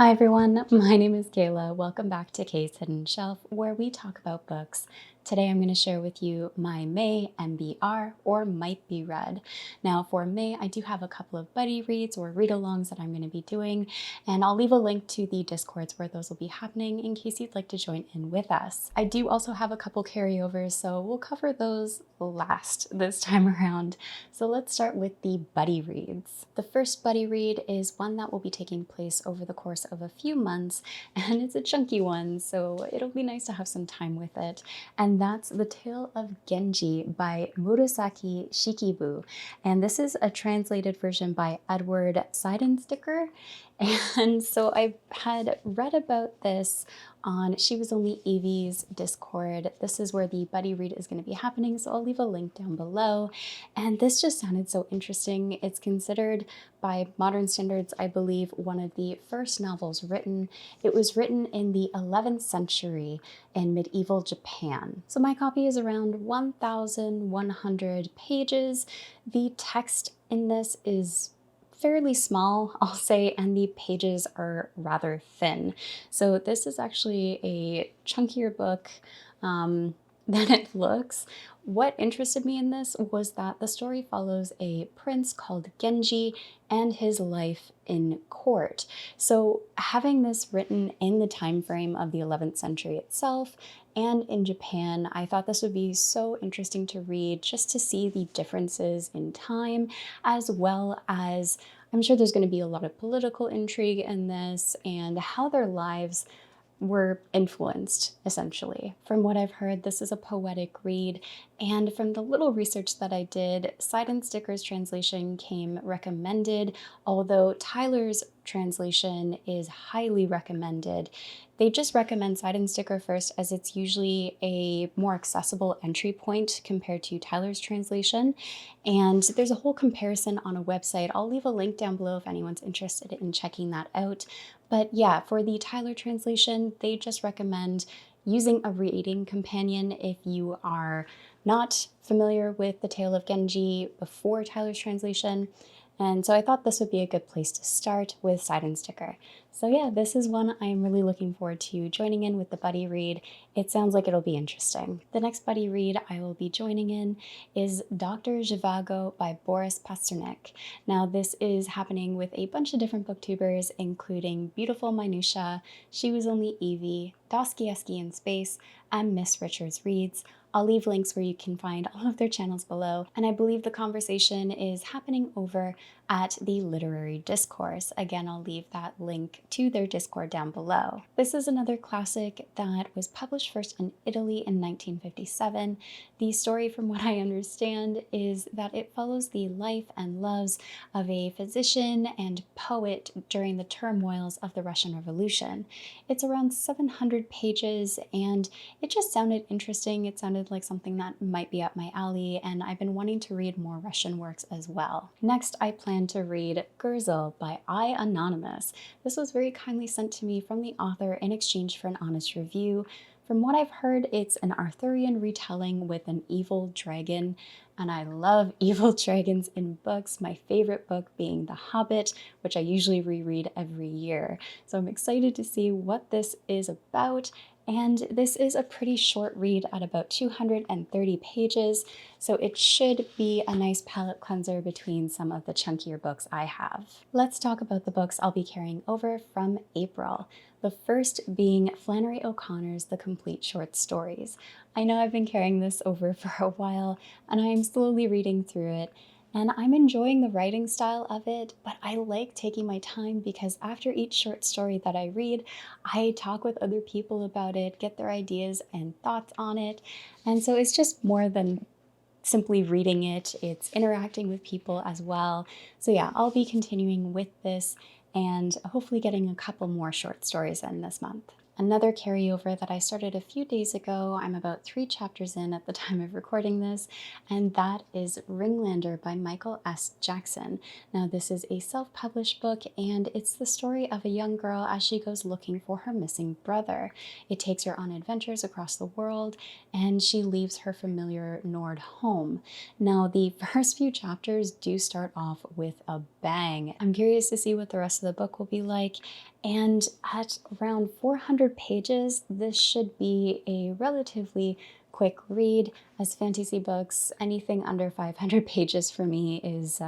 Hi everyone, my name is Kayla. Welcome back to Kay's Hidden Shelf, where we talk about books. Today I'm going to share with you my May MBR, or Might Be Read. Now for May, I do have a couple of buddy reads or read-alongs that I'm going to be doing, and I'll leave a link to the Discords where those will be happening in case you'd like to join in with us. I do also have a couple carryovers, so we'll cover those last this time around. So let's start with the buddy reads. The first buddy read is one that will be taking place over the course of a few months, and it's a chunky one, so it'll be nice to have some time with it. And that's The Tale of Genji by Murasaki Shikibu. And this is a translated version by Edward Seidensticker. And so I had read about this on She Was Only Evie's Discord. This is where the buddy read is going to be happening, so I'll leave a link down below. And this just sounded so interesting. It's considered by modern standards, I believe, one of the first novels written. It was written in the 11th century in medieval Japan. So my copy is around 1,100 pages. The text in this is fairly small, I'll say, and the pages are rather thin. So this is actually a chunkier book than it looks. What interested me in this was that the story follows a prince called Genji and his life in court. So having this written in the time frame of the 11th century itself and in Japan, I thought this would be so interesting to read, just to see the differences in time, as well as I'm sure there's going to be a lot of political intrigue in this and how their lives were influenced, essentially. From what I've heard, this is a poetic read, and from the little research that I did, Seidensticker's translation came recommended, although Tyler's translation is highly recommended. They just recommend Seidensticker first as it's usually a more accessible entry point compared to Tyler's translation, and there's a whole comparison on a website. I'll leave a link down below if anyone's interested in checking that out. But yeah, for the Tyler translation, they just recommend using a reading companion if you are not familiar with The Tale of Genji before Tyler's translation. And so I thought this would be a good place to start with Seidensticker. So yeah, this is one I'm really looking forward to joining in with the buddy read. It sounds like it'll be interesting. The next buddy read I will be joining in is Dr. Zhivago by Boris Pasternak. Now this is happening with a bunch of different booktubers, including Beautiful Minutia, She Was Only Evie, Dostoevsky in Space, and Miss Richards Reads. I'll leave links where you can find all of their channels below, and I believe the conversation is happening over at the Literary Discourse. Again, I'll leave that link to their Discord down below. This is another classic that was published first in Italy in 1957. The story, from what I understand, is that it follows the life and loves of a physician and poet during the turmoils of the Russian Revolution. It's around 700 pages, and it just sounded interesting. It sounded like something that might be up my alley, and I've been wanting to read more Russian works as well. Next, I plan to read Gurzel by I Anonymous. This was very kindly sent to me from the author in exchange for an honest review. From what I've heard, it's an Arthurian retelling with an evil dragon, and I love evil dragons in books, my favorite book being The Hobbit, which I usually reread every year. So I'm excited to see what this is about. And this is a pretty short read at about 230 pages, so it should be a nice palate cleanser between some of the chunkier books I have. Let's talk about the books I'll be carrying over from April. The first being Flannery O'Connor's The Complete Short Stories. I know I've been carrying this over for a while, and I'm slowly reading through it. And I'm enjoying the writing style of it, but I like taking my time because after each short story that I read, I talk with other people about it, get their ideas and thoughts on it. And so it's just more than simply reading it, it's interacting with people as well. So yeah, I'll be continuing with this and hopefully getting a couple more short stories in this month. Another carryover that I started a few days ago, I'm about 3 chapters in at the time of recording this, and that is Ringlander by Michael S. Jackson. Now, this is a self-published book, and it's the story of a young girl as she goes looking for her missing brother. It takes her on adventures across the world, and she leaves her familiar Nord home. Now, the first few chapters do start off with a bang. I'm curious to see what the rest of the book will be like, and at around 400 pages, this should be a relatively quick read. As fantasy books, anything under 500 pages for me is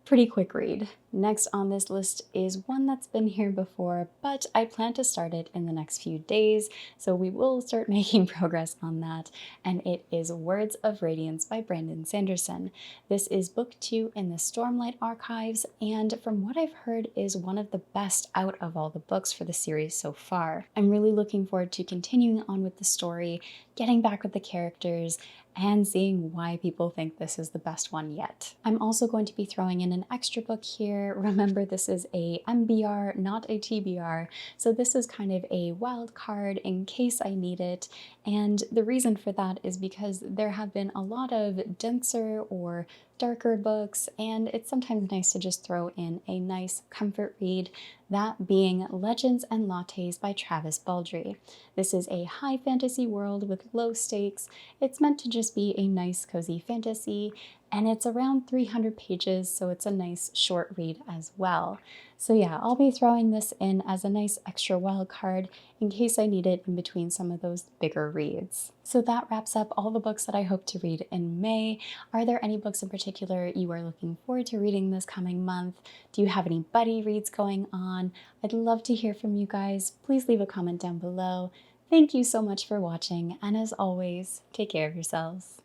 pretty quick read. Next on this list is one that's been here before, but I plan to start it in the next few days, so we will start making progress on that, and it is Words of Radiance by Brandon Sanderson. This is book 2 in the Stormlight Archives, and from what I've heard is one of the best out of all the books for the series so far. I'm really looking forward to continuing on with the story, getting back with the characters, and seeing why people think this is the best one yet. I'm also going to be throwing in an extra book here. Remember, this is a MBR, not a TBR, so this is kind of a wild card in case I need it, and the reason for that is because there have been a lot of denser or darker books, and it's sometimes nice to just throw in a nice comfort read, that being Legends and Lattes by Travis Baldree. This is a high fantasy world with low stakes. It's meant to just be a nice cozy fantasy, and it's around 300 pages, so it's a nice short read as well. So yeah, I'll be throwing this in as a nice extra wild card in case I need it in between some of those bigger reads. So that wraps up all the books that I hope to read in May. Are there any books in particular you are looking forward to reading this coming month? Do you have any buddy reads going on? I'd love to hear from you guys. Please leave a comment down below. Thank you so much for watching, and as always, take care of yourselves.